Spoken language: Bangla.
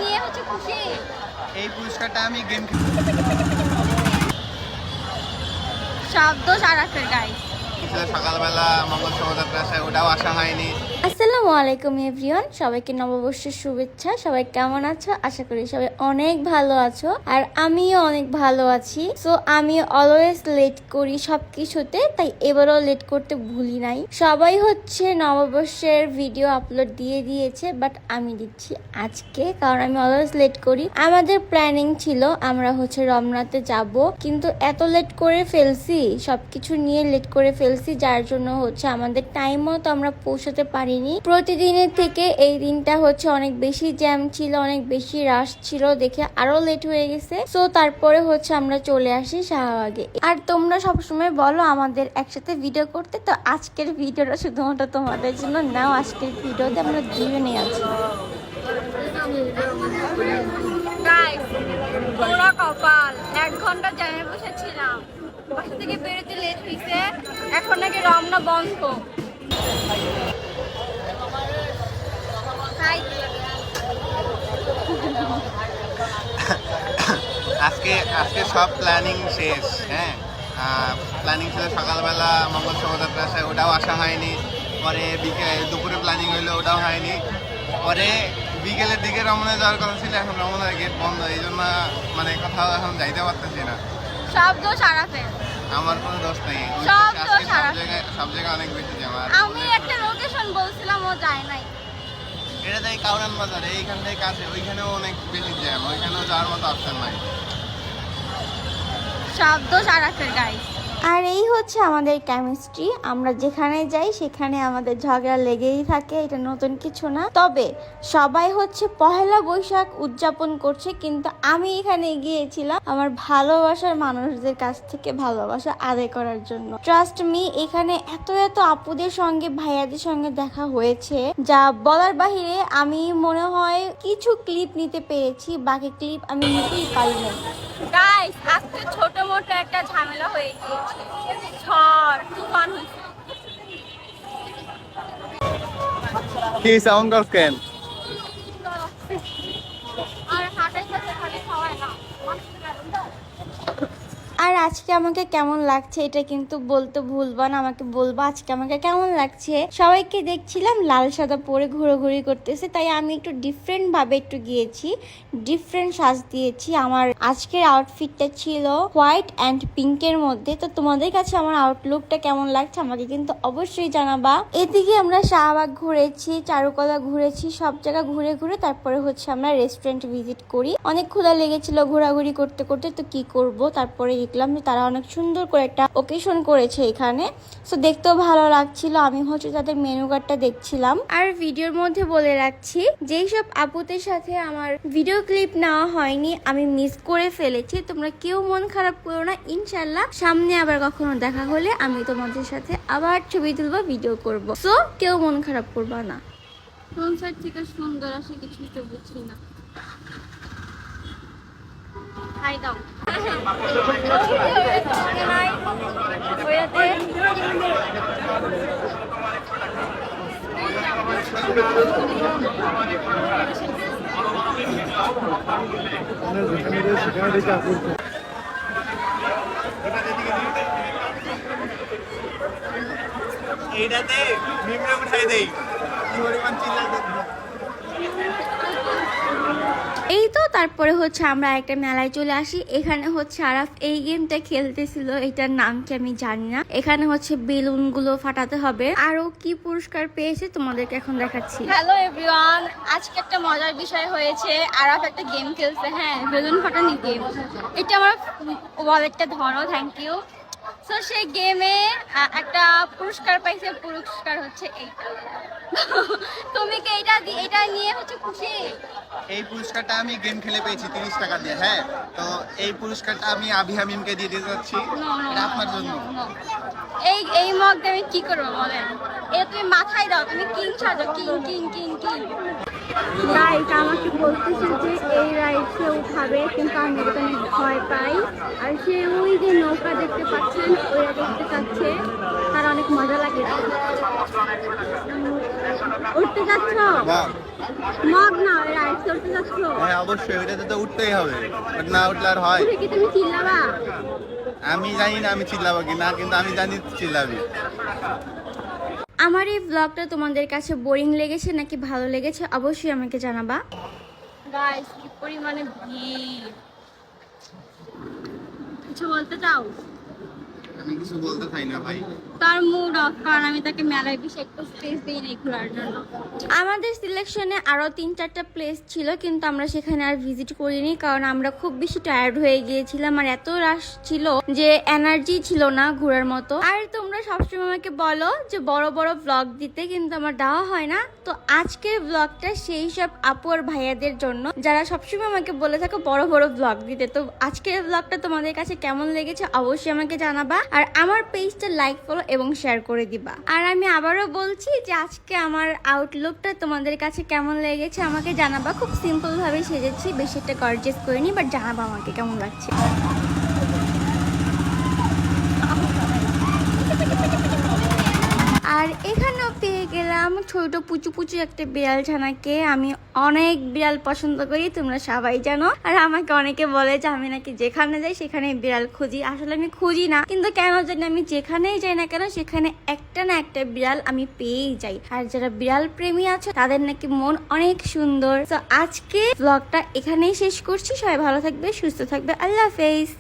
নিয়ে হচ্ছে খুশি। এই পুরস্কারটা আমি গেম শব্দ সারাফের গাইস সকালবেলা মঙ্গল শোভাযাত্রা ওটাও আসা হয়নি। আসসালামু আলাইকুম এভরিওয়ান, সবাইকে নববর্ষের শুভেচ্ছা। সবাই কেমন আছো? আশা করি সবাই অনেক ভালো আছো, আর আমিও অনেক ভালো আছি। সো আমি অলওয়েজ লেট করি সবকিছুতে, তাই এবারও লেট করতে ভুলি নাই। সবাই হচ্ছে নববর্ষের ভিডিও আপলোড দিয়ে দিয়েছে, বাট আমি দিচ্ছি আজকে, কারণ আমি অলওয়েজ লেট করি। আমাদের প্ল্যানিং ছিল আমরা হচ্ছে রমনাতে যাব, কিন্তু এত লেট করে ফেলছি, সবকিছু নিয়ে লেট করে ফেলছি, যার জন্য হচ্ছে আমাদের টাইম মতো আমরা পৌঁছাতে পারিনি। প্রতিদিনের থেকে এই দিনটা হচ্ছে অনেক বেশি জ্যাম ছিল, অনেক বেশি রাশ ছিল, দেখে আরো লেট হয়ে গেছে। সো তারপরে হচ্ছে আমরা চলে আসি শাহবাগে। আর তোমরা সবসময় বলো আমাদের একসাথে ভিডিও করতে, তো আজকের ভিডিওটা শুধুমাত্র তোমাদের জন্য নাও। আজকের ভিডিওতে আমরা দুজনেই আছি। পুরো কপাল, 1 ঘন্টা জ্যামে বসেছিলাম, বাসা থেকে বেরোতে লেট হয়েছে, এখন নাকি রমনা বন্ধ। আজকে সব প্ল্যানিং শেষ। হ্যাঁ, প্ল্যানিং ছিল সকালবেলা মঙ্গল শোভাযাত্রা ওটাও আসা হয়নি। পরে দুপুরে প্ল্যানিং হইলো, ওটাও হয়নি। পরে বিকেলের দিকে রমনা যাওয়ার কথা ছিল, এখন রমনার গেট বন্ধ, এই জন্য মানে কোথাও এখন যাইতে পারতেছি না। সব দোষ আরাফের, আমার কোনো দোষ নেই। সব জায়গায় অনেক বেশি জ্যাম। আমি একটা লোকেশন বলছিলাম, ও যায় নাই। এটা তাই কাউরান বাজারে, এইখান থেকে কাছে, ওইখানেও অনেক বেশি জ্যাম, ওইখানেও যাওয়ার মতো অপশন নাই। সব দোষ আরাফের গাইস। আর এই হচ্ছে আমাদের কেমিস্ট্রি, আমরা যেখানে যাই সেখানে আমাদের ঝগড়া লেগেই থাকে, এটা নতুন কিছু না। তবে সবাই হচ্ছে পহেলা বৈশাখ উদযাপন করছে, কিন্তু আমি এখানে গিয়েছিলাম আমার ভালোবাসার মানুষদের কাছ থেকে ভালোবাসা আদায় করার জন্য। ট্রাস্ট মি, এখানে এত আপুদের সঙ্গে ভাইয়াদের সঙ্গে দেখা হয়েছে যা বলার বাহিরে। আমি মনে হয় কিছু ক্লিপ নিতে পেরেছি, বাকি ক্লিপ আমি নিতেই পারি না। গাইস, আজকে ছোট মোটো একটা ঝামেলা হয়ে গিয়েছে, ঝড় তুফান হয়েছে। কি সাউন্ড অফ কেন আর হাটের সাথে খালি খাওয়ায় না। আর আজকে আমাকে কেমন লাগছে এটা কিন্তু বলতে ভুলবা না, আমাকে বলবা আজকে আমাকে কেমন লাগছে। সবাইকে দেখছিলাম লাল সাদা পরে ঘোরাঘুরি করতেছে, তাই আমি একটু ডিফারেন্ট ভাবে একটু গিয়েছি, ডিফারেন্ট সাজ দিয়েছি। আমার আজকের আউটফিটটা ছিল হোয়াইট অ্যান্ড পিঙ্কের মধ্যে। তো তোমাদের কাছে আমার আউটলুকটা কেমন লাগছে আমাকে কিন্তু অবশ্যই জানাবা। এদিকে আমরা শাহবাগ ঘুরেছি, চারুকলা ঘুরেছি, সব জায়গা ঘুরে ঘুরে তারপরে হচ্ছে আমরা রেস্টুরেন্ট ভিজিট করি। অনেক ক্ষুধা লেগেছিল ঘোরাঘুরি করতে করতে, তো কি করব, তারপরে দেখলাম যে তারা অনেক সুন্দর করে একটা ওকেশন করেছে এখানে। সো দেখতেও ভালো লাগছিল। আমি হচ্ছে তাদের মেনু কার্ডটা দেখছিলাম। আর ভিডিওর মধ্যে বলে রাখছি, যেই সব আপুদের সাথে আমার ভিডিও ক্লিপ নেওয়া হয়নি, আমি মিস করে ফেলেছি, তোমরা কেউ মন খারাপ করো না। ইনশাল্লাহ সামনে আবার কখনো দেখা হলে আমি তোমাদের সাথে আবার ছবি তুলবো, ভিডিও করব। সো কেউ মন খারাপ করবা না। কোন সাইড থেকে সুন্দর আসে কিছুই তো বুঝছি না। হাই দাও। এইটাতে মিমরে উঠাই দেই, কি পরিমাণ চিল্লাতে। এই তো তারপরে হচ্ছে আমরা একটা মেলায় চলে আসি। এখানে হচ্ছে আরাফ এই গেমটা খেলতেছিল, এটার নাম কি আমি জানি না। এখানে হচ্ছে বেলুন গুলো ফাটাতে হবে, আরো কি পুরস্কার পেয়েছে তোমাদেরকে এখন দেখাচ্ছি। হ্যালো এভরিওয়ান, আজকে একটা মজার বিষয় হয়েছে, আরাফ একটা গেম খেলছে। হ্যাঁ, বেলুন ফাটানি গেম। এটা আমার ওয়ালেটটা ধরো, থ্যাংক ইউ। তো সেই গেমে একটা পুরস্কার পাইছে, পুরস্কার হচ্ছে এইটা। তুমি কি এটা নিয়ে হচ্ছে খুশি? এই পুরস্কারটা আমি গেম খেলে পেয়েছি 30 টাকা দিয়ে। হ্যাঁ, তো এই পুরস্কারটা আমি আবিহামিমকে দিয়ে দিতে যাচ্ছি, এটা আপনার জন্য। এই মগ দিয়ে আমি কি করবো বলেন? এটা তুমি মাথায় দাও, তুমি কিং সাজো, king king king king. Guys, আমাকে বলতেছে যে এই রাইড সে উঠাবে, কিন্তু আমি ওটাতে অনেক ভয় পাই। আর সে ওই যে নৌকা দেখতে পাচ্ছেন ওইটা দেখতে চাচ্ছে, তার অনেক মজা লাগে। উঠতে যাচ্ছ? মগ না রাইড করতে যাচ্ছ? হ্যাঁ অবশ্যই, ওইটাতে তো উঠতেই হবে, না উঠলে আর হয়? উঠে কি তুমি চিল্লাবা? আমি জানি না আমি চিল্লাবো কি না, কিন্তু আমি জানি চিল্লাবি। আমার এই ব্লগটা তোমাদের কাছে বোরিং লেগেছে নাকি ভালো লেগেছে অবশ্যই আমাকে জানাবা। গাইস কি পরিমাণে ভিড়, কিছু বলতে চাও? আমি কিছু বলতে চাই না ভাই। তার মুড অফ, কারণ আমি তাকে মেলায় বেশি একটা স্পেস দিই নাই ঘোরার জন্য। আমাদের সিলেকশনে আরো 3-4টা প্লেস ছিল, কিন্তু আমরা সেখানে আর ভিজিট করিনি, কারণ আমরা খুব বেশি টায়ার্ড হয়ে গিয়েছিলাম আর এত রাশ ছিল যে এনার্জি ছিল না ঘোরার মতো। আর তোমরা সবসময় আমাকে বলো যে বড় বড় ব্লগ দিতে, কিন্তু আমার দেওয়া হয় না। তো আজকের ব্লগটা সেই সব আপু আর ভাইয়াদের জন্য যারা সবসময় আমাকে বলে থাকো বড় বড় ব্লগ দিতে। তো আজকের ব্লগটা তোমাদের কাছে কেমন লেগেছে অবশ্যই আমাকে জানাবা, আর আমার পেজটা লাইক ফলো এবং শেয়ার করে দিবা। আর আমি আবারও বলছি যে আজকে আমার আউটলুকটা তোমাদের কাছে কেমন লেগেছে আমাকে জানাবা। খুব সিম্পল ভাবে সেজেছি, বেশি একটা গর্জিয়াস করিনি, বাট জানাবা আমাকে কেমন লাগছে। আর এখানেও পেয়ে গেলাম ছোট পুচু পুচু একটা বিড়াল ছানাকে। আমি অনেক বিড়াল পছন্দ করি, তোমরা সবাই জানো। আর আমাকে অনেকে বলে যে আমি নাকি যেখানে যাই সেখানে বিড়াল খুঁজি। আসলে আমি খুঁজি না, কিন্তু কেন জানি আমি যেখানেই যাই না কেন সেখানে একটা না একটা বিড়াল আমি পেয়েই যাই। আর যারা বিড়াল প্রেমী আছে তাদের নাকি মন অনেক সুন্দর। তো আজকে ব্লগটা এখানেই শেষ করছি। সবাই ভালো থাকবে, সুস্থ থাকবে, আল্লাহ হাফেজ।